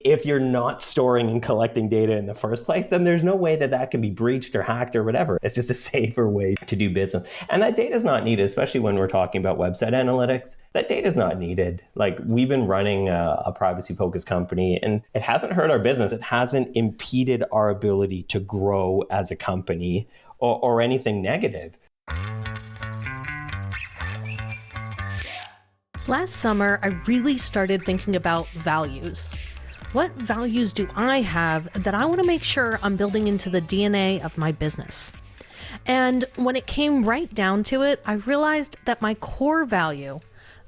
If you're not storing and collecting data in the first place, then there's no way that that can be breached or hacked or whatever. It's just a safer way to do business. And that data is not needed, especially when we're talking about website analytics. That data is not needed. Like, we've been running a privacy-focused company, and it hasn't hurt our business. It hasn't impeded our ability to grow as a company or anything negative. Last summer, I really started thinking about values. What values do I have that I want to make sure I'm building into the DNA of my business? And when it came right down to it, I realized that my core value,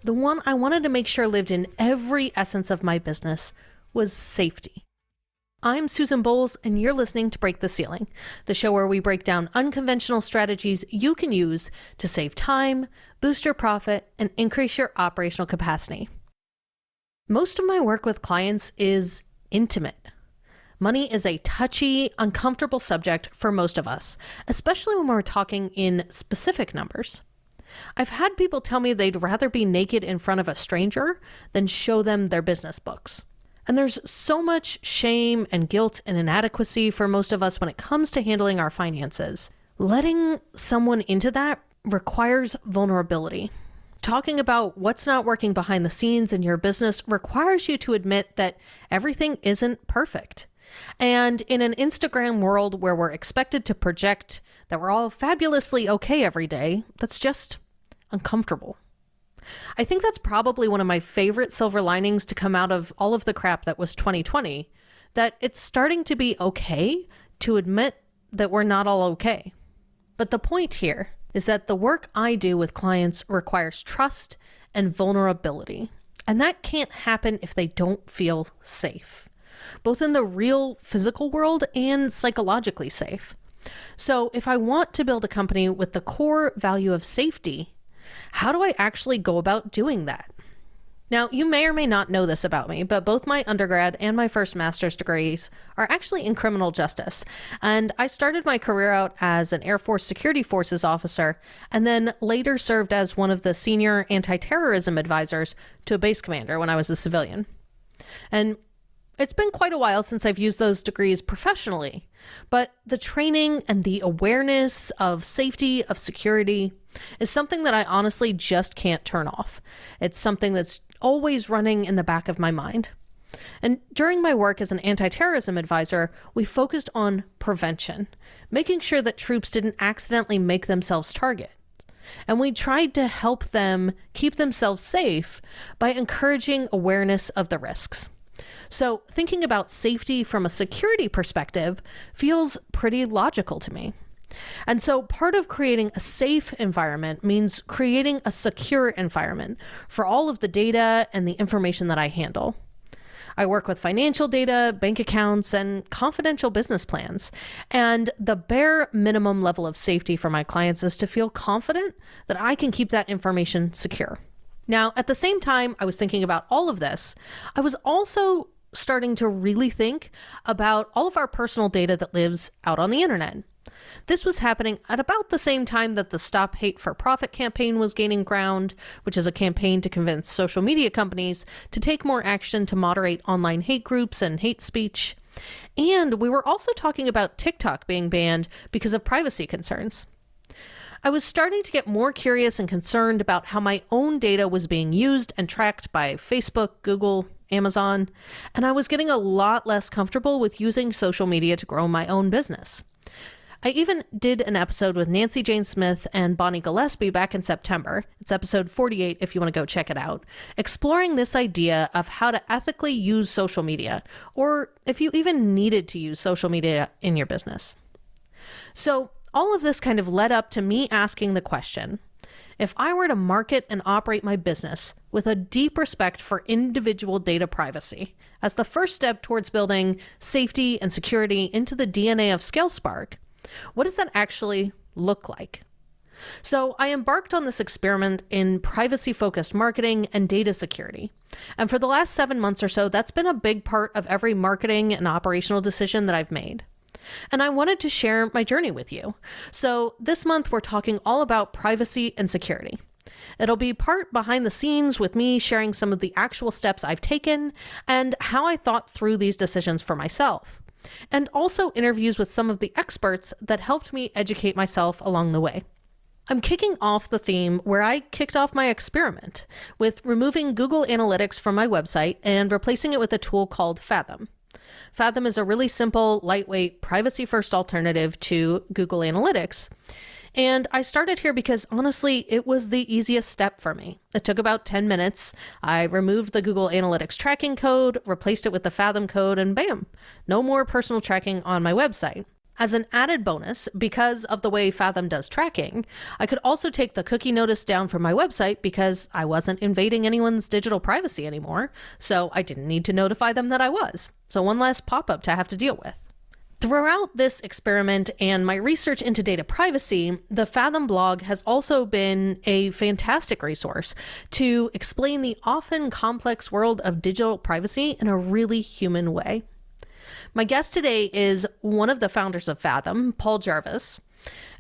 the one I wanted to make sure lived in every essence of my business, was safety. I'm Susan Bowles, and you're listening to Break the Ceiling, the show where we break down unconventional strategies you can use to save time, boost your profit, and increase your operational capacity. Most of my work with clients is intimate. Money is a touchy, uncomfortable subject for most of us, especially when we're talking in specific numbers. I've had people tell me they'd rather be naked in front of a stranger than show them their business books. And there's so much shame and guilt and inadequacy for most of us when it comes to handling our finances. Letting someone into that requires vulnerability. Talking about what's not working behind the scenes in your business requires you to admit that everything isn't perfect. And in an Instagram world where we're expected to project that we're all fabulously okay every day, that's just uncomfortable. I think that's probably one of my favorite silver linings to come out of all of the crap that was 2020, that it's starting to be okay to admit that we're not all okay. But the point here is that the work I do with clients requires trust and vulnerability. And that can't happen if they don't feel safe, both in the real physical world and psychologically safe. So if I want to build a company with the core value of safety, how do I actually go about doing that? Now, you may or may not know this about me, but both my undergrad and my first master's degrees are actually in criminal justice. And I started my career out as an Air Force Security Forces officer, and then later served as one of the senior anti-terrorism advisors to a base commander when I was a civilian. And it's been quite a while since I've used those degrees professionally, but the training and the awareness of safety, of security, is something that I honestly just can't turn off. It's something that's always running in the back of my mind. And during my work as an anti-terrorism advisor, we focused on prevention, making sure that troops didn't accidentally make themselves targets. And we tried to help them keep themselves safe by encouraging awareness of the risks. So thinking about safety from a security perspective feels pretty logical to me. And so part of creating a safe environment means creating a secure environment for all of the data and the information that I handle. I work with financial data, bank accounts, and confidential business plans. And the bare minimum level of safety for my clients is to feel confident that I can keep that information secure. Now, at the same time I was thinking about all of this, I was also starting to really think about all of our personal data that lives out on the internet. This was happening at about the same time that the Stop Hate for Profit campaign was gaining ground, which is a campaign to convince social media companies to take more action to moderate online hate groups and hate speech. And we were also talking about TikTok being banned because of privacy concerns. I was starting to get more curious and concerned about how my own data was being used and tracked by Facebook, Google, Amazon, and I was getting a lot less comfortable with using social media to grow my own business. I even did an episode with Nancy Jane Smith and Bonnie Gillespie back in September. It's episode 48 if you want to go check it out, exploring this idea of how to ethically use social media, or if you even needed to use social media in your business. So all of this kind of led up to me asking the question, if I were to market and operate my business with a deep respect for individual data privacy as the first step towards building safety and security into the DNA of ScaleSpark, what does that actually look like? So I embarked on this experiment in privacy-focused marketing and data security. And for the last 7 months or so, that's been a big part of every marketing and operational decision that I've made. And I wanted to share my journey with you. So this month, we're talking all about privacy and security. It'll be part behind the scenes with me sharing some of the actual steps I've taken and how I thought through these decisions for myself, and also interviews with some of the experts that helped me educate myself along the way. I'm kicking off the theme where I kicked off my experiment with removing Google Analytics from my website and replacing it with a tool called Fathom. Fathom is a really simple, lightweight, privacy-first alternative to Google Analytics. And I started here because honestly, it was the easiest step for me. It took about 10 minutes. I removed the Google Analytics tracking code, replaced it with the Fathom code, and bam, no more personal tracking on my website. As an added bonus, because of the way Fathom does tracking, I could also take the cookie notice down from my website because I wasn't invading anyone's digital privacy anymore, so I didn't need to notify them that I was. So one less pop-up to have to deal with. Throughout this experiment and my research into data privacy, the Fathom blog has also been a fantastic resource to explain the often complex world of digital privacy in a really human way. My guest today is one of the founders of Fathom, Paul Jarvis.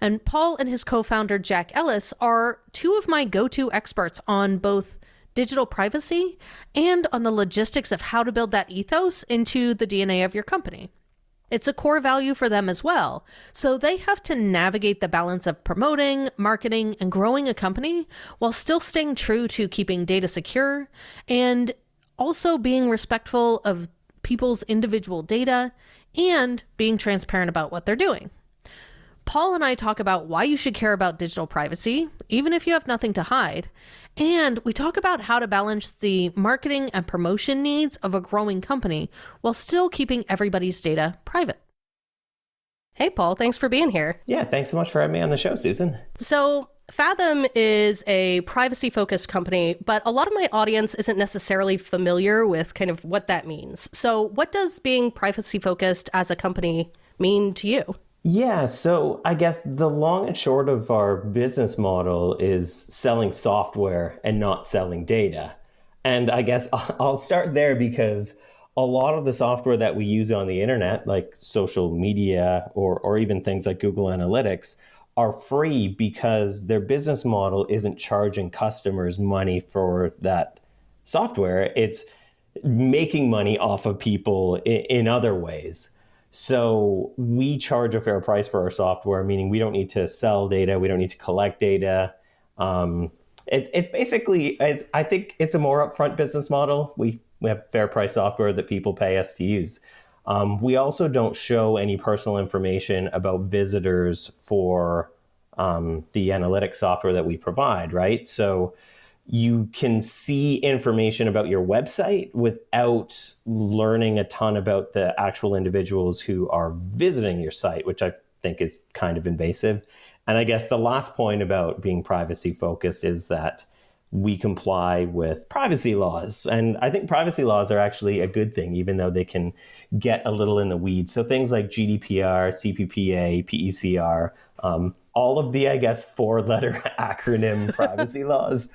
And Paul and his co-founder, Jack Ellis, are two of my go-to experts on both digital privacy and on the logistics of how to build that ethos into the DNA of your company. It's a core value for them as well, so they have to navigate the balance of promoting, marketing, and growing a company while still staying true to keeping data secure and also being respectful of people's individual data and being transparent about what they're doing. Paul and I talk about why you should care about digital privacy, even if you have nothing to hide. And we talk about how to balance the marketing and promotion needs of a growing company while still keeping everybody's data private. Hey, Paul, thanks for being here. Yeah, thanks so much for having me on the show, Susan. So Fathom is a privacy-focused company, but a lot of my audience isn't necessarily familiar with kind of what that means. So what does being privacy-focused as a company mean to you? Yeah, so I guess the long and short of our business model is selling software and not selling data. And I guess I'll start there because a lot of the software that we use on the internet, like social media or even things like Google Analytics, are free because their business model isn't charging customers money for that software. It's making money off of people in other ways. So we charge a fair price for our software, meaning we don't need to sell data. We don't need to collect data. It's basically, I think it's a more upfront business model. We have fair price software that people pay us to use. We also don't show any personal information about visitors for the analytics software that we provide, right? So you can see information about your website without learning a ton about the actual individuals who are visiting your site, which I think is kind of invasive. And I guess the last point about being privacy focused is that we comply with privacy laws. And I think privacy laws are actually a good thing, even though they can get a little in the weeds. So things like GDPR, CPPA, PECR, all of the, I guess, four-letter acronym privacy laws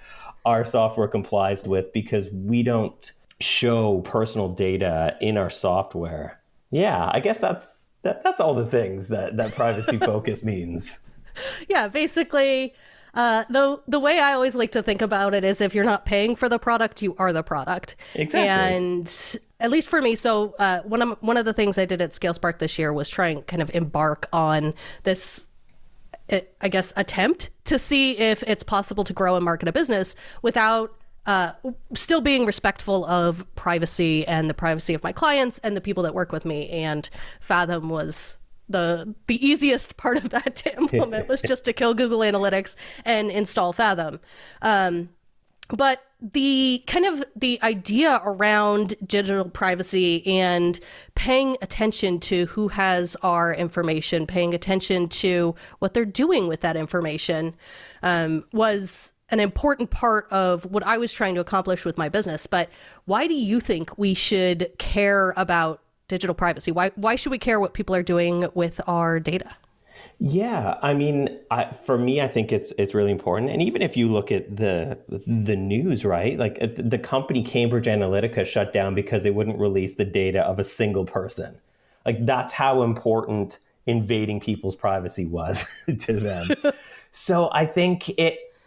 our software complies with because we don't show personal data in our software. Yeah, I guess that's all the things that privacy focus means. Yeah, basically, the way I always like to think about it is if you're not paying for the product, you are the product. Exactly. And at least for me, so one of the things I did at ScaleSpark this year was try and kind of embark on this, I guess, attempt to see if it's possible to grow and market a business without still being respectful of privacy and the privacy of my clients and the people that work with me. And Fathom was the easiest part of that to implement was just to kill Google Analytics and install Fathom. But the idea around digital privacy and paying attention to who has our information, paying attention to what they're doing with that information, was an important part of what I was trying to accomplish with my business. But why do you think we should care about digital privacy? Why should we care what people are doing with our data? Yeah, I mean, for me, I think it's really important. And even if you look at the news, right? Like the company Cambridge Analytica shut down because they wouldn't release the data of a single person. Like that's how important invading people's privacy was to them. So I think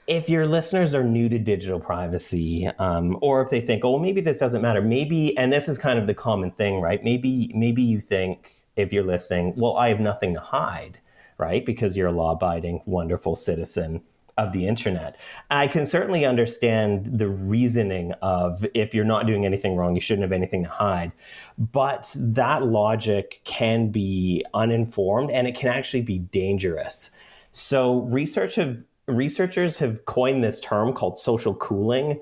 if your listeners are new to digital privacy, or if they think, oh, maybe this doesn't matter, maybe, and this is kind of the common thing, right? Maybe you think, if you're listening, well, I have nothing to hide, right? Because you're a law-abiding, wonderful citizen of the internet. I can certainly understand the reasoning of, if you're not doing anything wrong, you shouldn't have anything to hide. But that logic can be uninformed, and it can actually be dangerous. So researchers have coined this term called social cooling,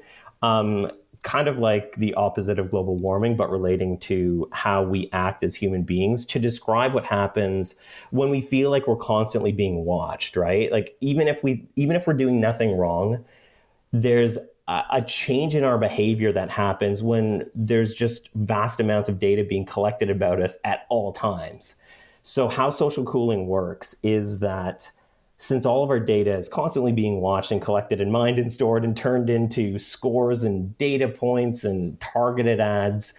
kind of like the opposite of global warming, but relating to how we act as human beings, to describe what happens when we feel like we're constantly being watched, right? Like even if we're doing nothing wrong, there's a change in our behavior that happens when there's just vast amounts of data being collected about us at all times. So how social cooling works is that since all of our data is constantly being watched and collected and mined and stored and turned into scores and data points and targeted ads,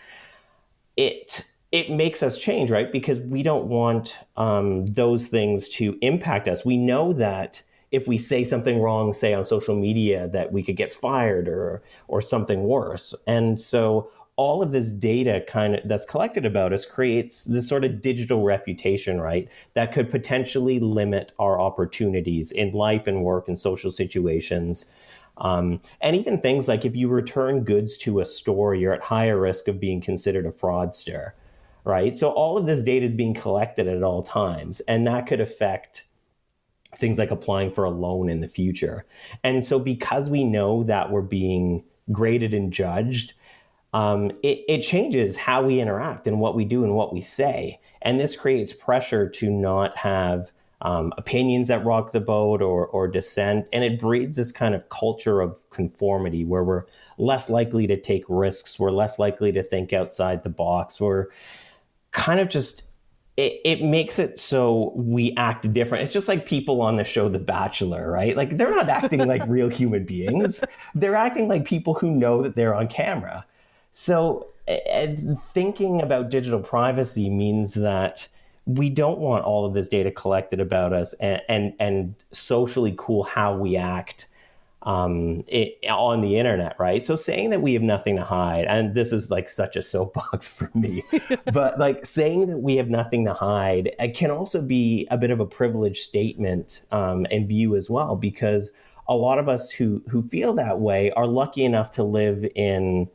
it makes us change, right? Because we don't want those things to impact us. We know that if we say something wrong, say on social media, that we could get fired or something worse. And so all of this data that's collected about us creates this sort of digital reputation, right? That could potentially limit our opportunities in life and work and social situations. And even things like if you return goods to a store, you're at higher risk of being considered a fraudster, right? So all of this data is being collected at all times, and that could affect things like applying for a loan in the future. And so because we know that we're being graded and judged, it changes how we interact and what we do and what we say. And this creates pressure to not have opinions that rock the boat or dissent. And it breeds this kind of culture of conformity where we're less likely to take risks. We're less likely to think outside the box. We're kind of just, it makes it so we act different. It's just like people on the show The Bachelor, right? Like they're not acting like real human beings. They're acting like people who know that they're on camera. So thinking about digital privacy means that we don't want all of this data collected about us and socially cool how we act on the internet, right? So saying that we have nothing to hide, and this is like such a soapbox for me, but like saying that we have nothing to hide, it can also be a bit of a privileged statement and view as well, because a lot of us who feel that way are lucky enough to live in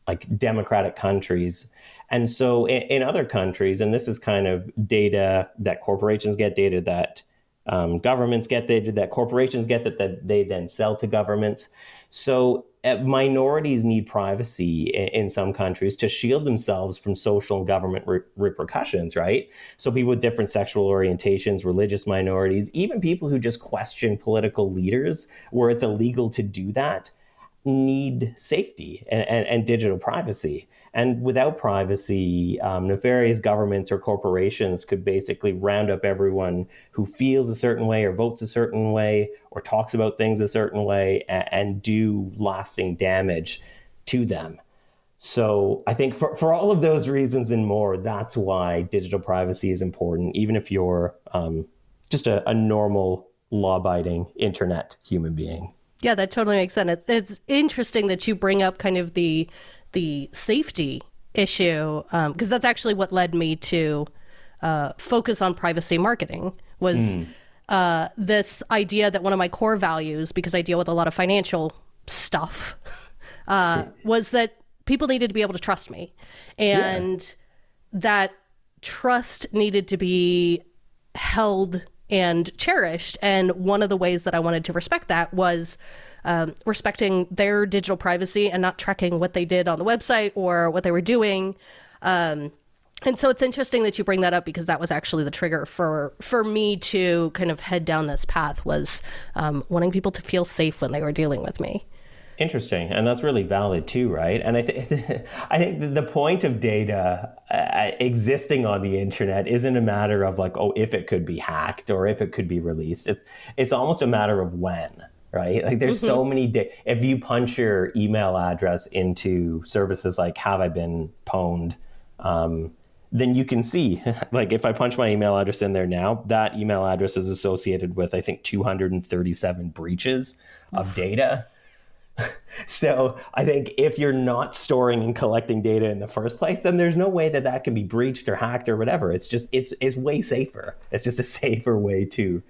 like democratic countries. And so in other countries, and this is kind of data that corporations get, data that governments get, data that corporations get that they then sell to governments. So minorities need privacy in some countries to shield themselves from social and government repercussions, right? So people with different sexual orientations, religious minorities, even people who just question political leaders where it's illegal to do that, need safety and digital privacy. And without privacy, nefarious governments or corporations could basically round up everyone who feels a certain way or votes a certain way or talks about things a certain way and do lasting damage to them. So I think for all of those reasons and more, that's why digital privacy is important, even if you're just a normal, law-abiding internet human being. Yeah, that totally makes sense. It's interesting that you bring up kind of the safety issue, because that's actually what led me to focus on privacy marketing, was this idea that one of my core values, because I deal with a lot of financial stuff, was that people needed to be able to trust me. And that trust needed to be held and cherished. And one of the ways that I wanted to respect that was respecting their digital privacy and not tracking what they did on the website or what they were doing. And so it's interesting that you bring that up, because that was actually the trigger for me to kind of head down this path, was wanting people to feel safe when they were dealing with me. Interesting. And that's really valid too, right? And I think the point of data existing on the internet isn't a matter of like, oh, if it could be hacked or if it could be released. It's almost a matter of when, right? Like there's so many, if you punch your email address into services like Have I Been Pwned, then you can see, like if I punch my email address in there now, that email address is associated with, I think, 237 breaches of data. So I think if you're not storing and collecting data in the first place, then there's no way that that can be breached or hacked or whatever. It's way safer. It's just a safer way to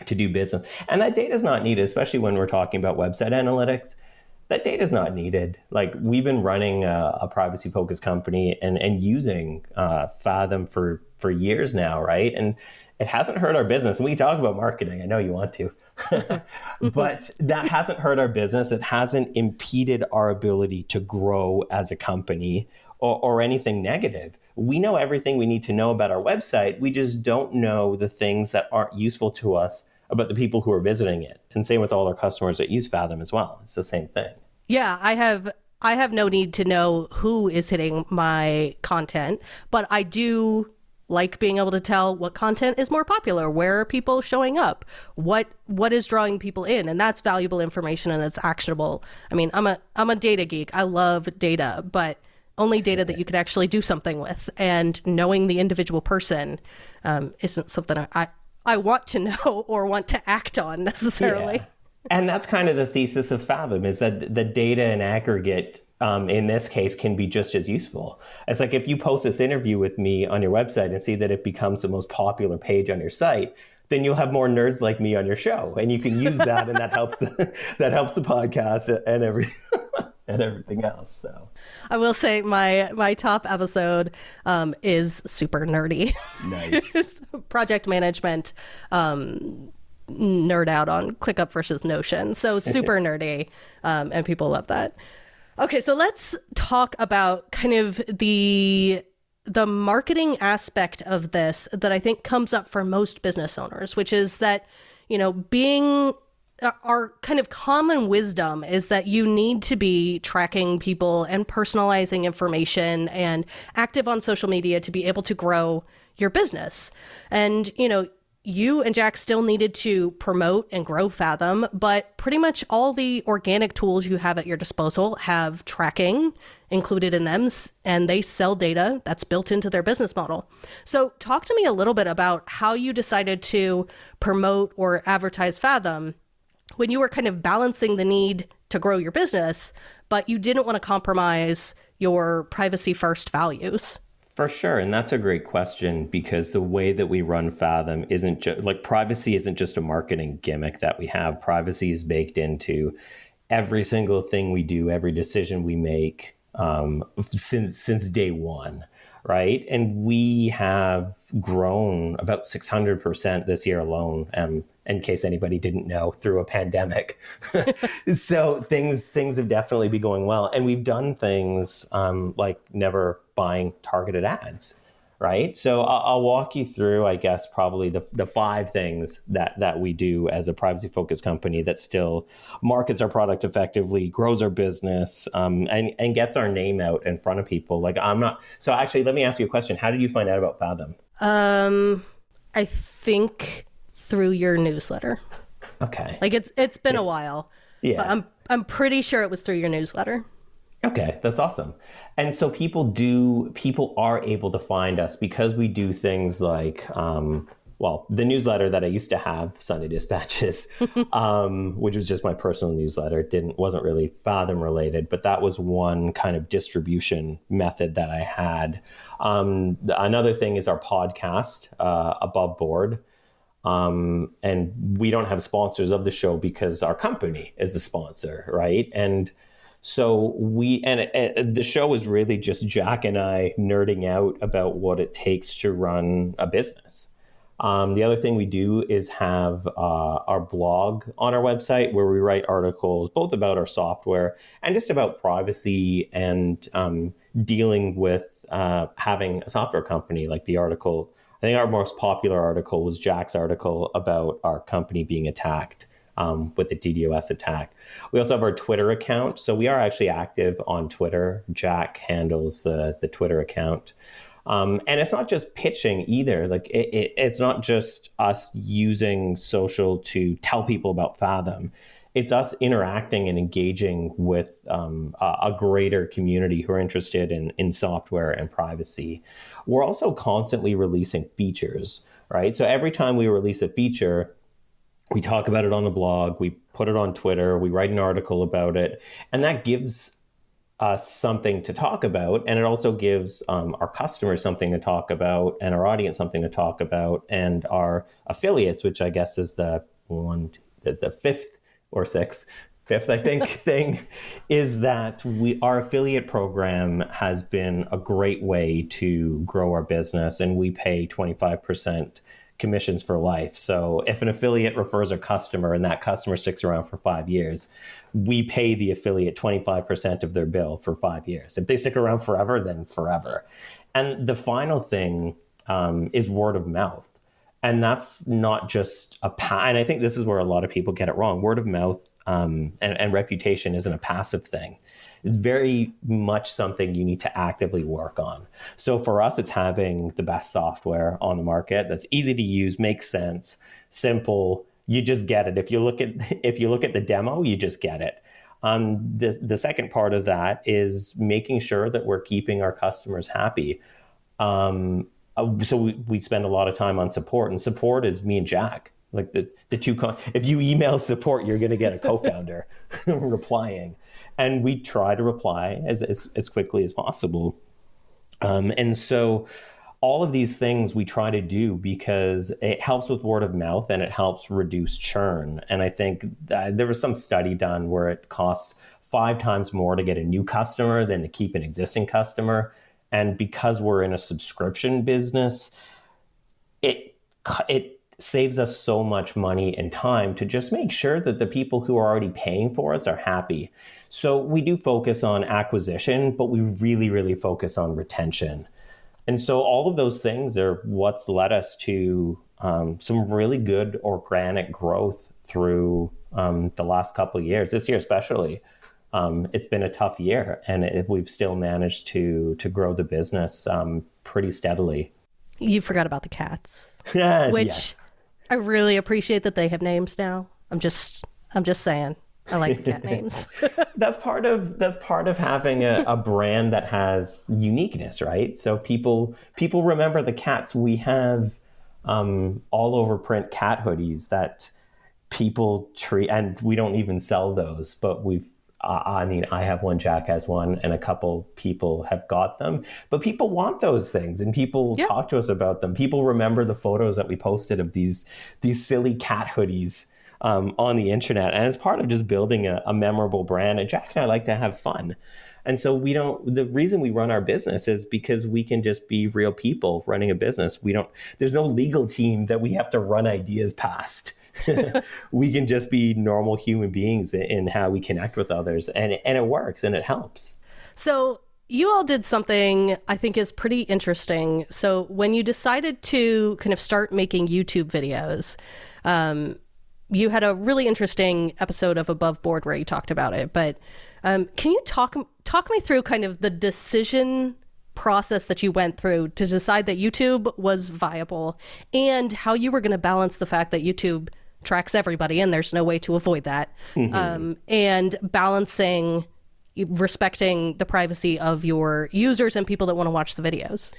do business. And that data is not needed, especially when we're talking about website analytics. That data is not needed. Like we've been running a privacy focused company and using Fathom for years now, right? And it hasn't hurt our business. And we talk about marketing. I know you want to. But that hasn't hurt our business. It hasn't impeded our ability to grow as a company or anything negative. We know everything we need to know about our website. We just don't know the things that aren't useful to us about the people who are visiting it. And same with all our customers that use Fathom as well. It's the same thing. Yeah, I have no need to know who is hitting my content, but I do like being able to tell what content is more popular, where are people showing up, what is drawing people in, and that's valuable information and it's actionable. I mean, I'm a data geek. I love data, but only data that you could actually do something with. And knowing the individual person isn't something I want to know or want to act on necessarily. Yeah. And that's kind of the thesis of Fathom, is that the data in aggregate, in this case, can be just as useful. It's like if you post this interview with me on your website and see that it becomes the most popular page on your site, then you'll have more nerds like me on your show. And you can use that, and that helps the podcast and everything else. So I will say my top episode is super nerdy. Nice. It's project management, nerd out on ClickUp versus Notion. So super nerdy, and people love that. Okay, so let's talk about kind of the marketing aspect of this that I think comes up for most business owners, which is that, being our kind of common wisdom is that you need to be tracking people and personalizing information and active on social media to be able to grow your business. And, you and Jack still needed to promote and grow Fathom, but pretty much all the organic tools you have at your disposal have tracking included in them, and they sell data that's built into their business model. So talk to me a little bit about how you decided to promote or advertise Fathom when you were kind of balancing the need to grow your business, but you didn't want to compromise your privacy first values. For sure. And that's a great question, because the way that we run Fathom isn't just like, privacy isn't just a marketing gimmick that we have. Privacy is baked into every single thing we do, every decision we make, since day one. Right. And we have grown about 600% this year alone. In case anybody didn't know, through a pandemic. So things have definitely been going well. And we've done things like never buying targeted ads, right? So I'll walk you through, I guess, probably the 5 things that we do as a privacy-focused company that still markets our product effectively, grows our business, and gets our name out in front of people. So actually, let me ask you a question. How did you find out about Fathom? I think through your newsletter. Okay. Like it's been a while. Yeah. But I'm pretty sure it was through your newsletter. Okay, that's awesome. And so people are able to find us because we do things like, the newsletter that I used to have, Sunday Dispatches, which was just my personal newsletter, wasn't really Fathom related, but that was one kind of distribution method that I had. Another thing is our podcast, Above Board. And we don't have sponsors of the show because our company is a sponsor, right? And so the show is really just Jack and I nerding out about what it takes to run a business. The other thing we do is have our blog on our website, where we write articles both about our software and just about privacy and dealing with having a software company. Like the article, I think our most popular article was Jack's article about our company being attacked with the DDoS attack. We also have our Twitter account. So we are actually active on Twitter. Jack handles the Twitter account. And it's not just pitching either. Like it's not just us using social to tell people about Fathom. it's us interacting and engaging with a greater community who are interested in software and privacy. We're also constantly releasing features, right? So every time we release a feature, we talk about it on the blog, we put it on Twitter, we write an article about it, and that gives us something to talk about. And it also gives our customers something to talk about, and our audience something to talk about, and our affiliates, which I guess is the fifth or fifth, I think, thing, is that our affiliate program has been a great way to grow our business, and we pay 25% commissions for life. So if an affiliate refers a customer and that customer sticks around for 5 years, we pay the affiliate 25% of their bill for 5 years. If they stick around forever, then forever. And the final thing is word of mouth. And that's not just and I think this is where a lot of people get it wrong. Word of mouth and reputation isn't a passive thing. It's very much something you need to actively work on. So for us, it's having the best software on the market that's easy to use, makes sense, simple. You just get it. If you look at the demo, you just get it. The second part of that is making sure that we're keeping our customers happy. So we spend a lot of time on support, and support is me and Jack. Like the two, if you email support, you're going to get a co-founder replying. And we try to reply as quickly as possible. And so all of these things we try to do because it helps with word of mouth and it helps reduce churn. And I think there was some study done where it costs 5 times more to get a new customer than to keep an existing customer. And because we're in a subscription business, it saves us so much money and time to just make sure that the people who are already paying for us are happy. So we do focus on acquisition, but we really, really focus on retention. And so all of those things are what's led us to some really good organic growth through the last couple of years. This year especially, it's been a tough year, and we've still managed to grow the business pretty steadily. You forgot about the cats, which yes. I really appreciate that they have names now. I'm just saying. I like the cat names. That's part of having a brand that has uniqueness, right? So people remember the cats. We have all over print cat hoodies that people treat, and we don't even sell those, but I have one, Jack has one, and a couple people have got them. But people want those things, and people talk to us about them. People remember the photos that we posted of these silly cat hoodies on the internet. And it's part of just building a memorable brand. And Jack and I like to have fun. And so the reason we run our business is because we can just be real people running a business. There's no legal team that we have to run ideas past. We can just be normal human beings in how we connect with others, and it works and it helps. So you all did something I think is pretty interesting. So when you decided to kind of start making YouTube videos, you had a really interesting episode of Above Board where you talked about it. But can you talk me through kind of the decision process that you went through to decide that YouTube was viable, and how you were going to balance the fact that YouTube tracks everybody and there's no way to avoid that, and balancing respecting the privacy of your users and people that want to watch the videos?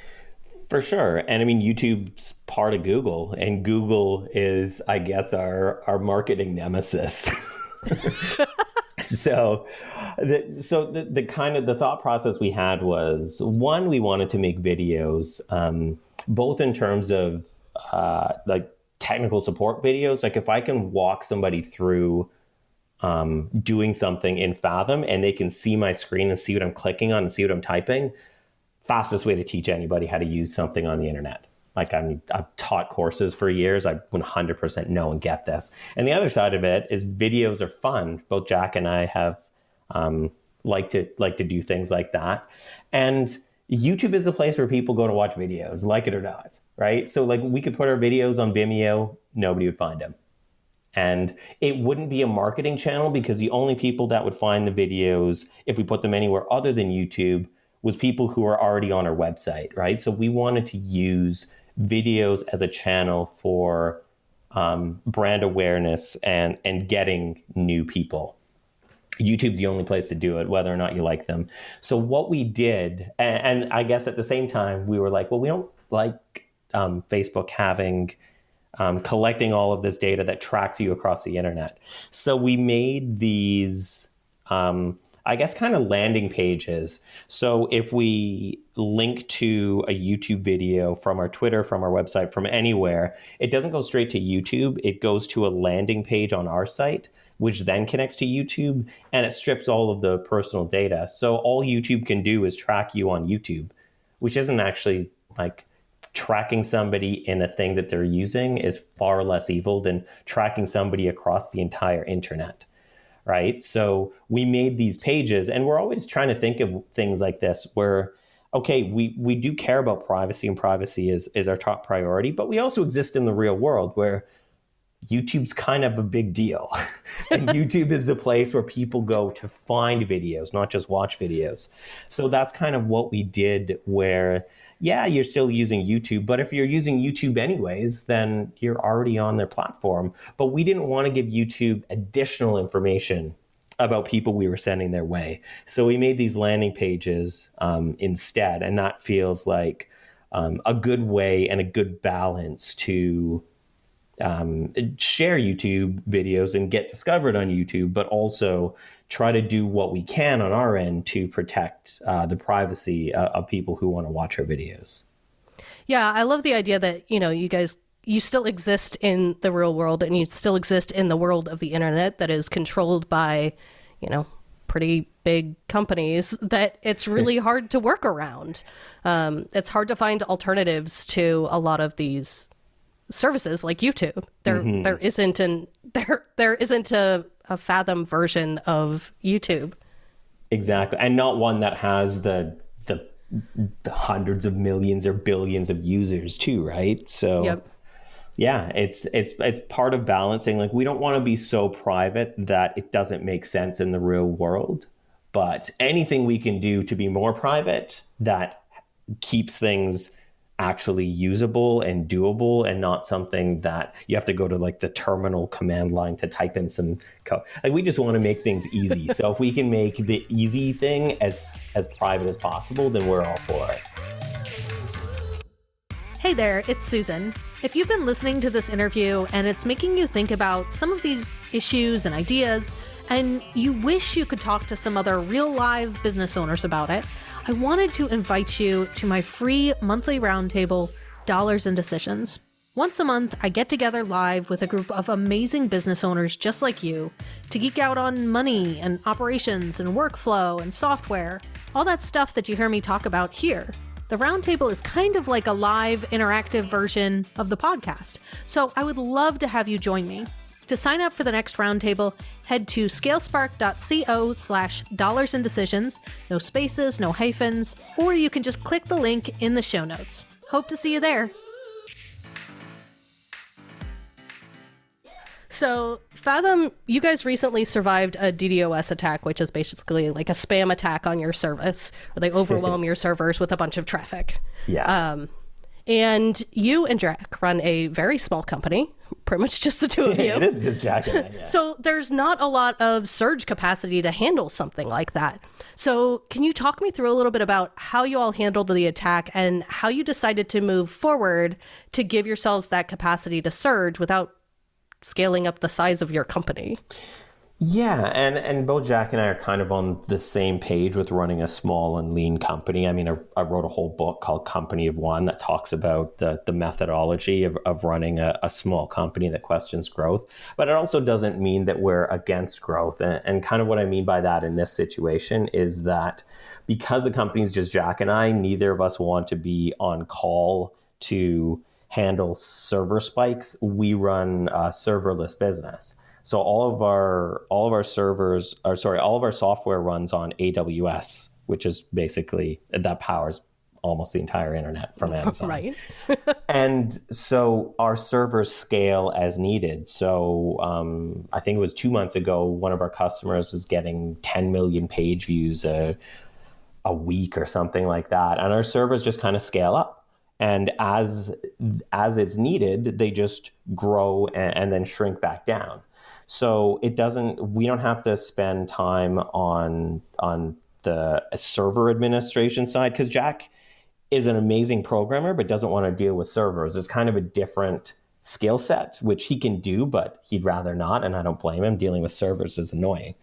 For sure. And I mean, YouTube's part of Google, and Google is, I guess, our marketing nemesis. So the kind of the thought process we had was, one, we wanted to make videos, both in terms of like technical support videos. Like if I can walk somebody through doing something in Fathom and they can see my screen and see what I'm clicking on and see what I'm typing, fastest way to teach anybody how to use something on the internet. Like I've taught courses for years. I 100% know and get this. And the other side of it is videos are fun. Both Jack and I have like to do things like that. And YouTube is the place where people go to watch videos, like it or not, right? So like we could put our videos on Vimeo, nobody would find them. And it wouldn't be a marketing channel, because the only people that would find the videos if we put them anywhere other than YouTube was people who are already on our website, right? So we wanted to use videos as a channel for brand awareness and getting new people. YouTube's the only place to do it, whether or not you like them. So what we did, and I guess at the same time, we were like, well, we don't like Facebook having collecting all of this data that tracks you across the internet. So we made these, I guess, kind of landing pages. So if we link to a YouTube video from our Twitter, from our website, from anywhere, it doesn't go straight to YouTube. It goes to a landing page on our site, which then connects to YouTube, and it strips all of the personal data. So all YouTube can do is track you on YouTube, which isn't actually like tracking somebody in a thing that they're using is far less evil than tracking somebody across the entire internet, right? So we made these pages, and we're always trying to think of things like this where, okay, we do care about privacy, and privacy is our top priority, but we also exist in the real world where YouTube's kind of a big deal. And YouTube is the place where people go to find videos, not just watch videos. So that's kind of what we did where, yeah, you're still using YouTube, but if you're using YouTube anyways, then you're already on their platform. But we didn't want to give YouTube additional information about people we were sending their way. So we made these landing pages instead. And that feels like a good way and a good balance to share YouTube videos and get discovered on YouTube, but also try to do what we can on our end to protect the privacy of people who want to watch our videos. Yeah, I love the idea that, you still exist in the real world, and you still exist in the world of the internet that is controlled by, pretty big companies that it's really hard to work around. It's hard to find alternatives to a lot of these services like YouTube. There isn't a Fathom version of YouTube. Exactly. And not one that has the hundreds of millions or billions of users too, right? So yep. Yeah, it's part of balancing. Like, we don't want to be so private that it doesn't make sense in the real world, but anything we can do to be more private that keeps things actually usable and doable, and not something that you have to go to like the terminal command line to type in some code. Like, we just want to make things easy. So if we can make the easy thing as private as possible, then we're all for it. Hey there, it's Susan. If you've been listening to this interview and it's making you think about some of these issues and ideas, and you wish you could talk to some other real live business owners about it, I wanted to invite you to my free monthly roundtable, Dollars and Decisions. Once a month, I get together live with a group of amazing business owners just like you to geek out on money and operations and workflow and software, all that stuff that you hear me talk about here. The roundtable is kind of like a live, interactive version of the podcast, so I would love to have you join me. To sign up for the next roundtable, head to scalespark.co/dollarsandDecisions, no spaces, no hyphens, or you can just click the link in the show notes. Hope to see you there. So, Fathom, you guys recently survived a DDoS attack, which is basically like a spam attack on your service, where they overwhelm your servers with a bunch of traffic. Yeah. And you and Jack run a very small company, pretty much just the two of you. It is just Jack and I, yeah. So there's not a lot of surge capacity to handle something like that. So can you talk me through a little bit about how you all handled the attack and how you decided to move forward to give yourselves that capacity to surge without scaling up the size of your company? Yeah, and both Jack and I are kind of on the same page with running a small and lean company. I mean, I wrote a whole book called Company of One that talks about the methodology of running a small company that questions growth. But it also doesn't mean that we're against growth. And kind of what I mean by that in this situation is that because the company is just Jack and I, neither of us want to be on call to handle server spikes. We run a serverless business. So all of our software runs on AWS, which is basically, that powers almost the entire internet from Amazon. Right. And so our servers scale as needed. So I think it was 2 months ago, one of our customers was getting 10 million page views a week or something like that. And our servers just kind of scale up. And as it's needed, they just grow and then shrink back down. So we don't have to spend time on the server administration side, because Jack is an amazing programmer, but doesn't want to deal with servers. It's kind of a different skill set, which he can do, but he'd rather not. And I don't blame him. Dealing with servers is annoying.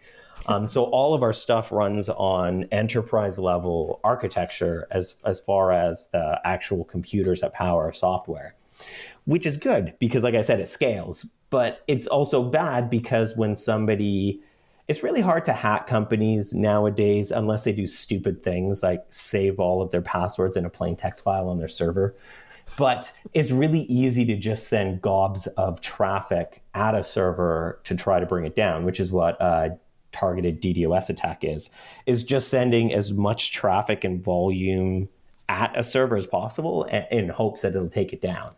So all of our stuff runs on enterprise level architecture as far as the actual computers that power our software, which is good because, like I said, it scales. But it's also bad because it's really hard to hack companies nowadays unless they do stupid things like save all of their passwords in a plain text file on their server. But it's really easy to just send gobs of traffic at a server to try to bring it down, which is what targeted DDoS attack is just sending as much traffic and volume at a server as possible in hopes that it'll take it down.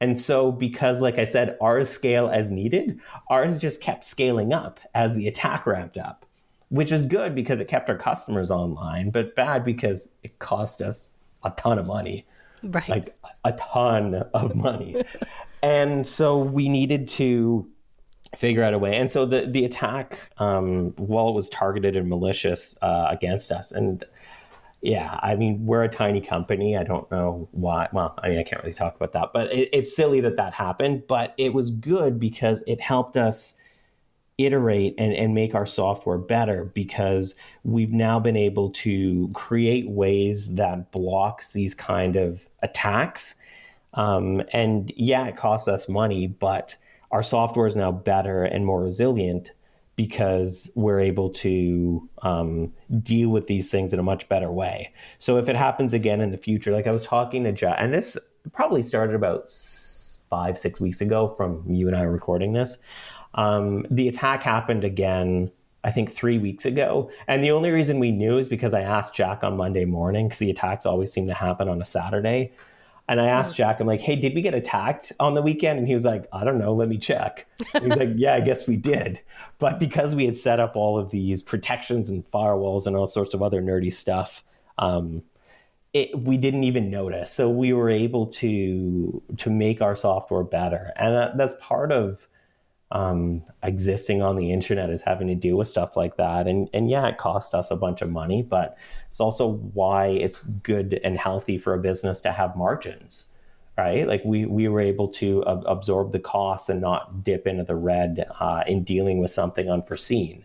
And so because, like I said, ours scale as needed, ours just kept scaling up as the attack ramped up, which is good because it kept our customers online, but bad because it cost us a ton of money, right? Like a ton of money. And so we needed to figure out a way. And so the attack, while it was targeted and malicious against us, and yeah, I mean, we're a tiny company. I don't know why. Well, I mean, I can't really talk about that, but it's silly that happened. But it was good because it helped us iterate and make our software better, because we've now been able to create ways that blocks these kind of attacks. And yeah, it costs us money, but our software is now better and more resilient because we're able to deal with these things in a much better way. So if it happens again in the future, like I was talking to Jack, and this probably started about 5-6 weeks ago from you and I recording this. The attack happened again, I think 3 weeks ago. And the only reason we knew is because I asked Jack on Monday morning, because the attacks always seem to happen on a Saturday. And I asked Jack, I'm like, hey, did we get attacked on the weekend? And he was like, I don't know, let me check. And he's like, yeah, I guess we did. But because we had set up all of these protections and firewalls and all sorts of other nerdy stuff, we didn't even notice. So we were able to make our software better. And that's part of existing on the internet, is having to deal with stuff like that. And yeah, it cost us a bunch of money, but it's also why it's good and healthy for a business to have margins, right? Like we were able to absorb the costs and not dip into the red in dealing with something unforeseen.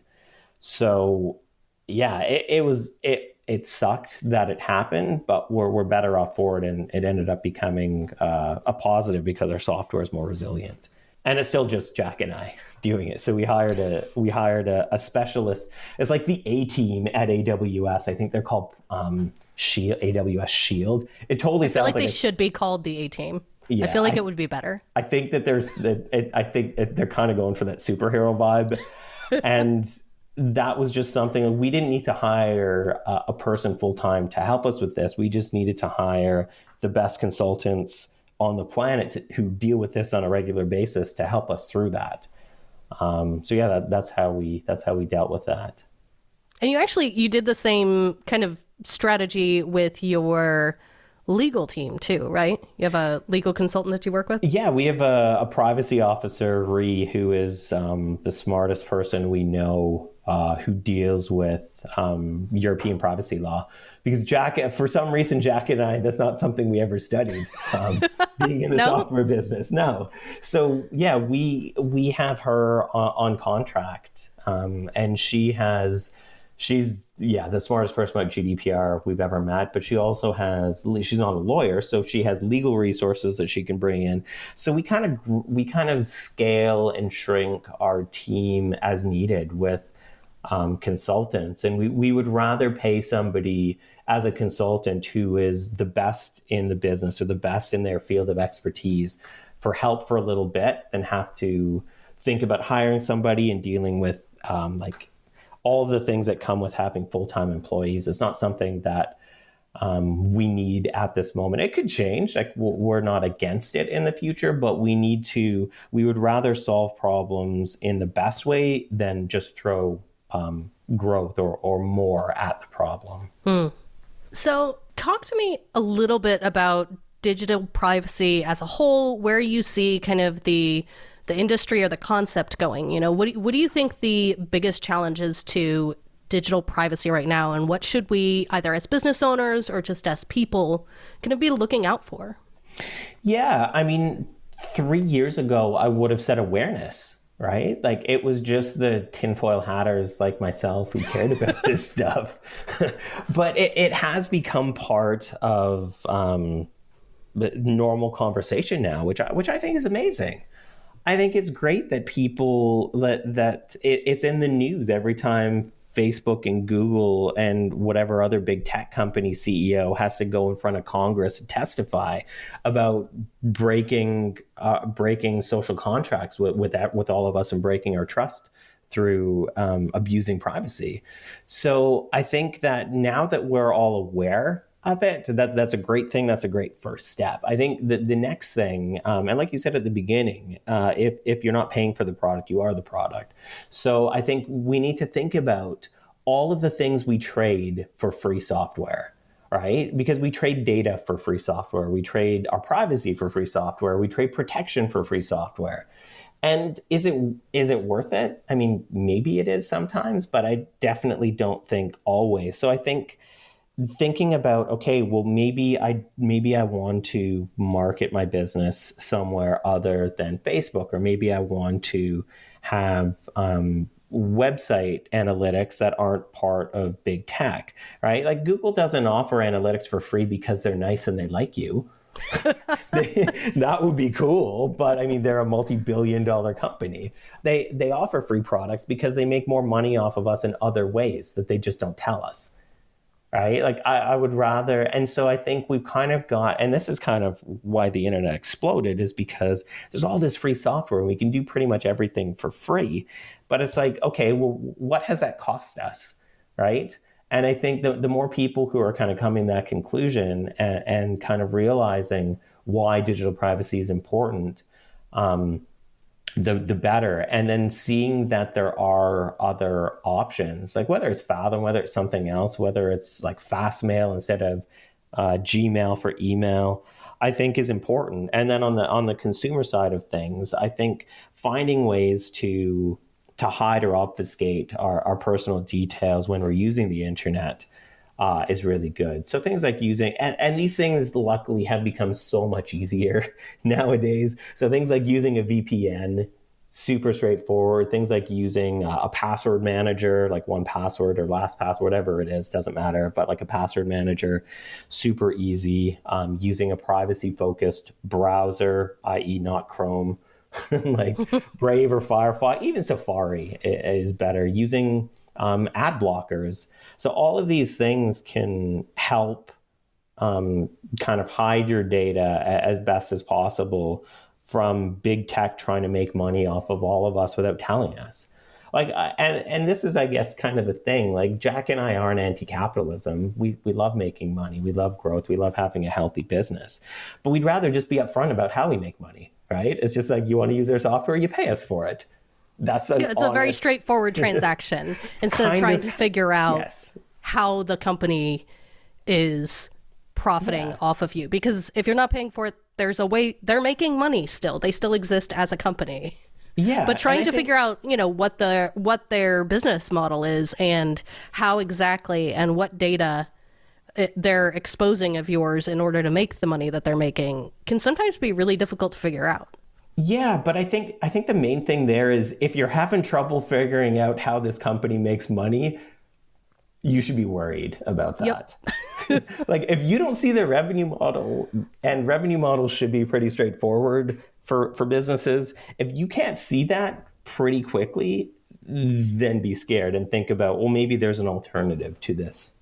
So yeah, it sucked that it happened, but we're better off for it. And it ended up becoming a positive because our software is more resilient. And it's still just Jack and I doing it. So we hired a specialist. It's like the A team at AWS. I think they're called Shield, AWS Shield. It totally sounds like they should be called the A team. Yeah, I feel like it would be better. I think that they're kind of going for that superhero vibe. And that was just something, we didn't need to hire a person full time to help us with this. We just needed to hire the best consultants on the planet who deal with this on a regular basis to help us through that. So yeah, that's how we dealt with that. And you did the same kind of strategy with your legal team too, right? You have a legal consultant that you work with? Yeah, we have a privacy officer, Ree, who is the smartest person we know who deals with European privacy law. Because for some reason, Jack and I, that's not something we ever studied, being in the software business. No. So yeah, we have her on contract, and she's the smartest person about GDPR we've ever met, but she's not a lawyer, so she has legal resources that she can bring in. So we kind of scale and shrink our team as needed with consultants. And we would rather pay somebody as a consultant who is the best in the business or the best in their field of expertise for help for a little bit than have to think about hiring somebody and dealing with like all of the things that come with having full-time employees. It's not something that we need at this moment. It could change. Like we're not against it in the future, but we would rather solve problems in the best way than just throw growth or more at the problem. So talk to me a little bit about digital privacy as a whole, where you see kind of the industry or the concept going. What do you think the biggest challenges to digital privacy right now, and what should we, either as business owners or just as people, going to be looking out for? Yeah, I mean, 3 years ago, I would have said awareness, right? Like, it was just the tinfoil hatters like myself who cared about this stuff. But it has become part of the normal conversation now, which I think is amazing. I think it's great that people it's in the news every time Facebook and Google and whatever other big tech company CEO has to go in front of Congress and testify about breaking social contracts with all of us and breaking our trust through abusing privacy. So I think that now that we're all aware of it, that's a great thing. That's a great first step. I think that the next thing, and like you said at the beginning, if you're not paying for the product, you are the product. So I think we need to think about all of the things we trade for free software, right? Because we trade data for free software. We trade our privacy for free software. We trade protection for free software. And is it worth it? I mean, maybe it is sometimes, but I definitely don't think always. So I think thinking about, okay, well, maybe I want to market my business somewhere other than Facebook, or maybe I want to have website analytics that aren't part of big tech, right? Like, Google doesn't offer analytics for free because they're nice and they like you. That would be cool, but I mean, they're a multi-billion-dollar company. They offer free products because they make more money off of us in other ways that they just don't tell us. Right? Like, I would rather, and so I think we've kind of got, and this is kind of why the internet exploded, is because there's all this free software and we can do pretty much everything for free. But it's like, okay, well, what has that cost us? Right? And I think the more people who are kind of coming to that conclusion and kind of realizing why digital privacy is important, the better. And then seeing that there are other options, like whether it's Fathom, whether it's something else, whether it's like Fastmail instead of Gmail for email, I think is important. And then on the consumer side of things, I think finding ways to hide or obfuscate our personal details when we're using the internet is really good. So things like using, and these things luckily have become so much easier nowadays. So things like using a VPN, super straightforward. Things like using a password manager, like 1Password or LastPass, whatever it is, doesn't matter. But like a password manager, super easy. Using a privacy-focused browser, i.e. not Chrome, like Brave or Firefox, even Safari is better. Using ad blockers. So all of these things can help kind of hide your data as best as possible from big tech trying to make money off of all of us without telling us. Like, and this is, I guess, kind of the thing. Like, Jack and I aren't anti-capitalism. We love making money. We love growth. We love having a healthy business. But we'd rather just be upfront about how we make money, right? It's just like, you want to use our software, you pay us for it. It's a very straightforward transaction instead of trying to figure out how the company is profiting off of you. Because if you're not paying for it, there's a way they're making money still. They still exist as a company. Yeah. But trying to figure out, what their business model is and how exactly and what data they're exposing of yours in order to make the money that they're making can sometimes be really difficult to figure out. Yeah, but I think the main thing there is, if you're having trouble figuring out how this company makes money, you should be worried about that. Yep. Like, if you don't see the revenue model, and revenue models should be pretty straightforward for businesses, if you can't see that pretty quickly, then be scared and think about, well, maybe there's an alternative to this.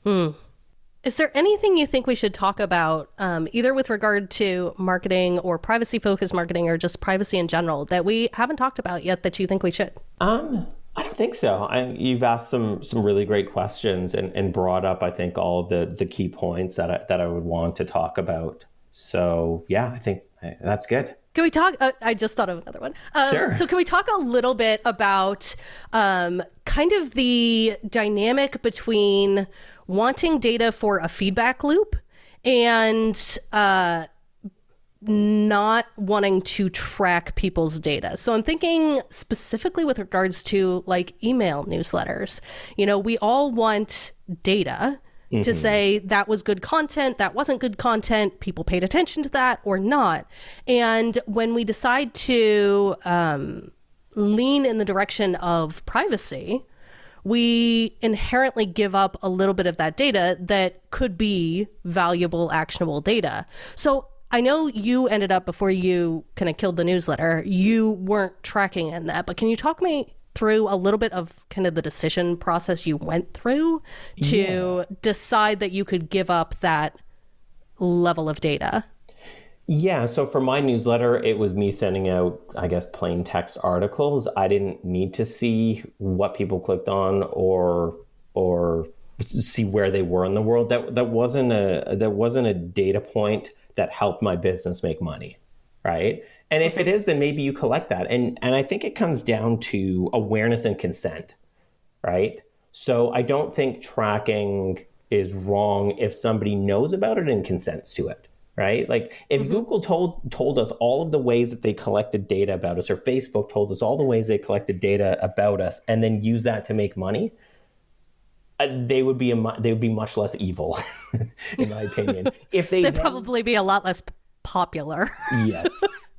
Is there anything you think we should talk about, either with regard to marketing or privacy-focused marketing, or just privacy in general, that we haven't talked about yet that you think we should? I don't think so. You've asked some really great questions and brought up, I think, all of the key points that I would want to talk about. So yeah, I think that's good. Can we talk? I just thought of another one. Sure. So can we talk a little bit about kind of the dynamic between wanting data for a feedback loop and not wanting to track people's data. So I'm thinking specifically with regards to like email newsletters. We all want data to say that was good content, that wasn't good content, people paid attention to that or not. And when we decide to lean in the direction of privacy, we inherently give up a little bit of that data that could be valuable, actionable data. So I know you ended up, before you kind of killed the newsletter, you weren't tracking in that, but can you talk me through a little bit of kind of the decision process you went through to decide that you could give up that level of data? Yeah, so for my newsletter, it was me sending out, I guess, plain text articles. I didn't need to see what people clicked on or see where they were in the world. That wasn't a data point that helped my business make money, right? And if it is, then maybe you collect that. And I think it comes down to awareness and consent, right? So I don't think tracking is wrong if somebody knows about it and consents to it, right? Like if Google told us all of the ways that they collected data about us, or Facebook told us all the ways they collected data about us, and then use that to make money, they would be much less evil, in my opinion. If they'd probably be a lot less popular. Yes.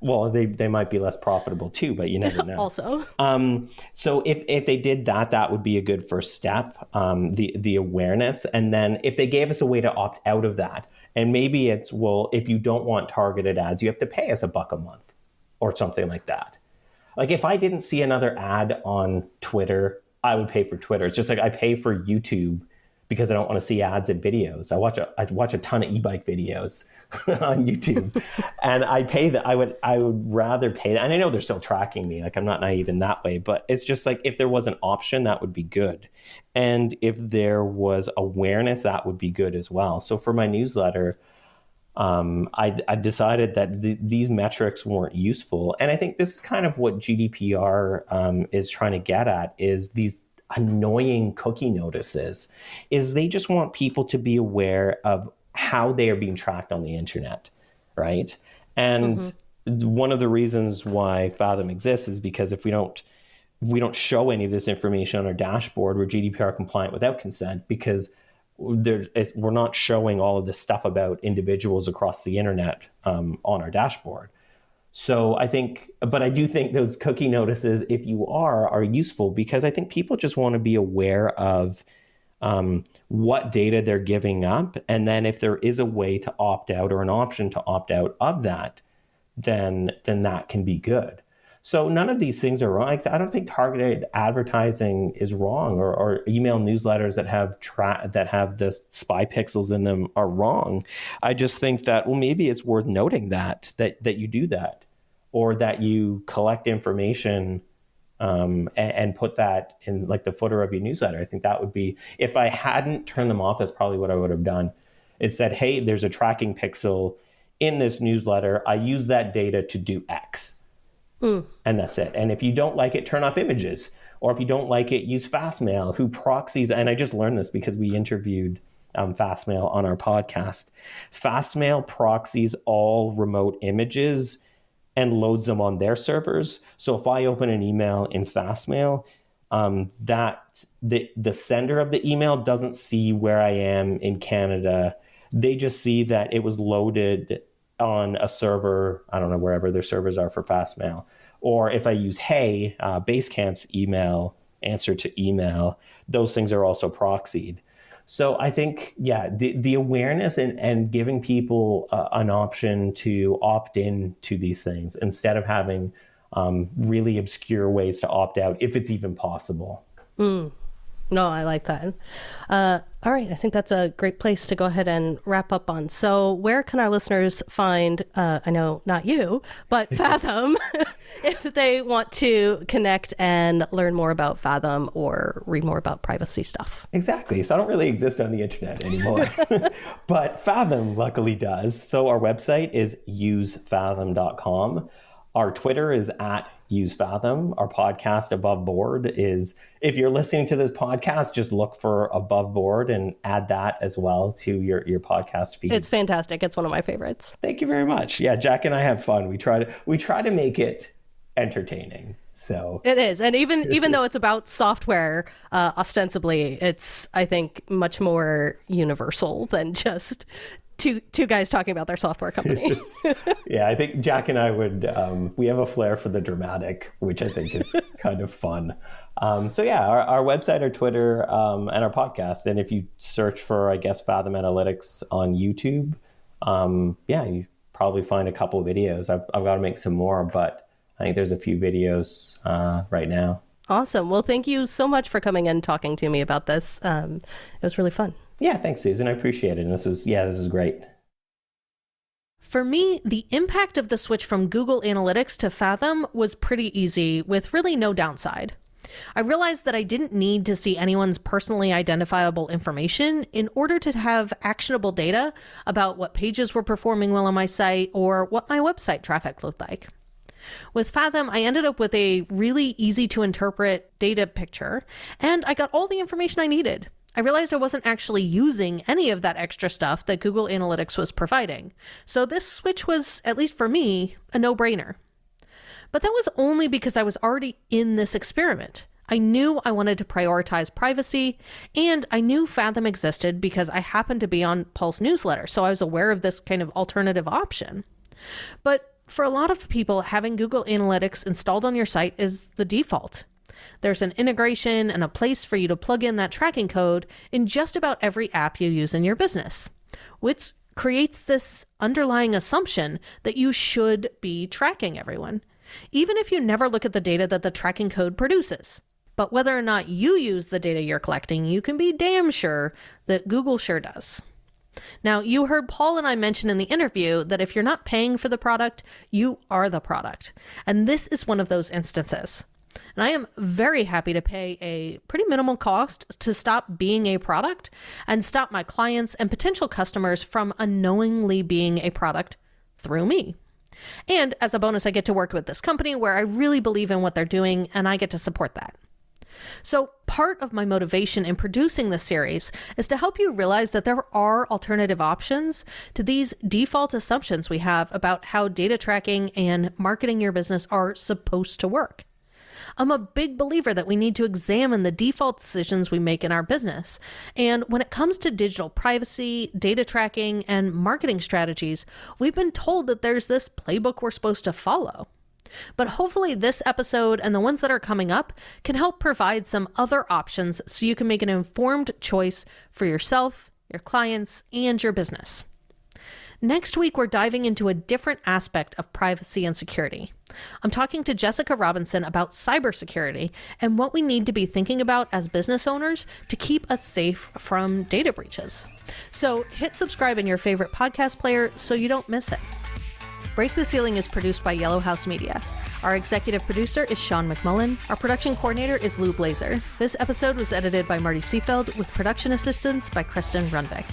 Well, they might be less profitable too, but you never know. Also. So if they did that, that would be a good first step, the awareness. And then if they gave us a way to opt out of that, and maybe it's, well, if you don't want targeted ads, you have to pay us $1 a month or something like that. Like if I didn't see another ad on Twitter, I would pay for Twitter. It's just like I pay for YouTube because I don't want to see ads at videos. I watch a ton of e-bike videos on YouTube, and I pay that. I would rather pay that. And I know they're still tracking me. Like I'm not naive in that way, but it's just like if there was an option, that would be good. And if there was awareness, that would be good as well. So for my newsletter, I decided that these metrics weren't useful. And I think this is kind of what GDPR is trying to get at, is these annoying cookie notices, is they just want people to be aware of how they are being tracked on the internet, right? And one of the reasons why Fathom exists is because if we don't show any of this information on our dashboard, we're GDPR compliant without consent, because we're not showing all of this stuff about individuals across the internet on our dashboard. So I do think those cookie notices, if you are useful, because I think people just want to be aware of what data they're giving up. And then if there is a way to opt out or an option to opt out of that, then that can be good. So none of these things are wrong. I don't think targeted advertising is wrong, or email newsletters that have the spy pixels in them are wrong. I just think that, well, maybe it's worth noting that you do that, or that you collect information and put that in like the footer of your newsletter. I think that would be, if I hadn't turned them off, that's probably what I would have done. It said, hey, there's a tracking pixel in this newsletter. I use that data to do X. And that's it. And if you don't like it, turn off images. Or if you don't like it, use Fastmail, who proxies. And I just learned this because we interviewed Fastmail on our podcast. Fastmail proxies all remote images and loads them on their servers. So if I open an email in Fastmail, that the sender of the email doesn't see where I am in Canada. They just see that it was loaded on a server, I don't know, wherever their servers are for Fastmail. Or if I use Hey, Basecamp's email, answer to email, those things are also proxied. So I think, the awareness and giving people an option to opt in to these things instead of having really obscure ways to opt out, if it's even possible. No, I like that. All right. I think that's a great place to go ahead and wrap up on. So where can our listeners find, I know not you, but Fathom, if they want to connect and learn more about Fathom or read more about privacy stuff? Exactly. So I don't really exist on the internet anymore, but Fathom luckily does. So our website is usefathom.com. Our Twitter is at usefathom. Our podcast Above Board is, if you're listening to this podcast, just look for Above Board and add that as well to your podcast feed. It's fantastic. It's one of my favorites. Thank you very much. Yeah, Jack and I have fun. We try to make it entertaining. So it is. And even though it's about software, ostensibly, it's, I think, much more universal than just two guys talking about their software company. Yeah, I think Jack and I would, we have a flair for the dramatic, which I think is kind of fun. So yeah, our website, our Twitter, and our podcast. And if you search for, I guess, Fathom Analytics on YouTube, you probably find a couple of videos. I've got to make some more, but I think there's a few videos right now. Awesome. Well, thank you so much for coming and talking to me about this. It was really fun. Yeah, thanks, Susan. I appreciate it. And this is great. For me, the impact of the switch from Google Analytics to Fathom was pretty easy, with really no downside. I realized that I didn't need to see anyone's personally identifiable information in order to have actionable data about what pages were performing well on my site or what my website traffic looked like. With Fathom, I ended up with a really easy to interpret data picture, and I got all the information I needed. I realized I wasn't actually using any of that extra stuff that Google Analytics was providing. So this switch was, at least for me, a no-brainer. But that was only because I was already in this experiment. I knew I wanted to prioritize privacy, and I knew Fathom existed because I happened to be on Pulse newsletter, so I was aware of this kind of alternative option. But for a lot of people, having Google Analytics installed on your site is the default. There's an integration and a place for you to plug in that tracking code in just about every app you use in your business, which creates this underlying assumption that you should be tracking everyone, even if you never look at the data that the tracking code produces. But whether or not you use the data you're collecting, you can be damn sure that Google sure does. Now, you heard Paul and I mention in the interview that if you're not paying for the product, you are the product. And this is one of those instances. And I am very happy to pay a pretty minimal cost to stop being a product and stop my clients and potential customers from unknowingly being a product through me. And as a bonus, I get to work with this company where I really believe in what they're doing, and I get to support that. So part of my motivation in producing this series is to help you realize that there are alternative options to these default assumptions we have about how data tracking and marketing your business are supposed to work. I'm a big believer that we need to examine the default decisions we make in our business. And when it comes to digital privacy, data tracking, and marketing strategies, we've been told that there's this playbook we're supposed to follow. But hopefully this episode and the ones that are coming up can help provide some other options so you can make an informed choice for yourself, your clients, and your business. Next week, we're diving into a different aspect of privacy and security. I'm talking to Jessica Robinson about cybersecurity and what we need to be thinking about as business owners to keep us safe from data breaches. So hit subscribe in your favorite podcast player so you don't miss it. Break the Ceiling is produced by Yellow House Media. Our executive producer is Sean McMullen. Our production coordinator is Lou Blazer. This episode was edited by Marty Seefeld with production assistance by Kristen Runbeck.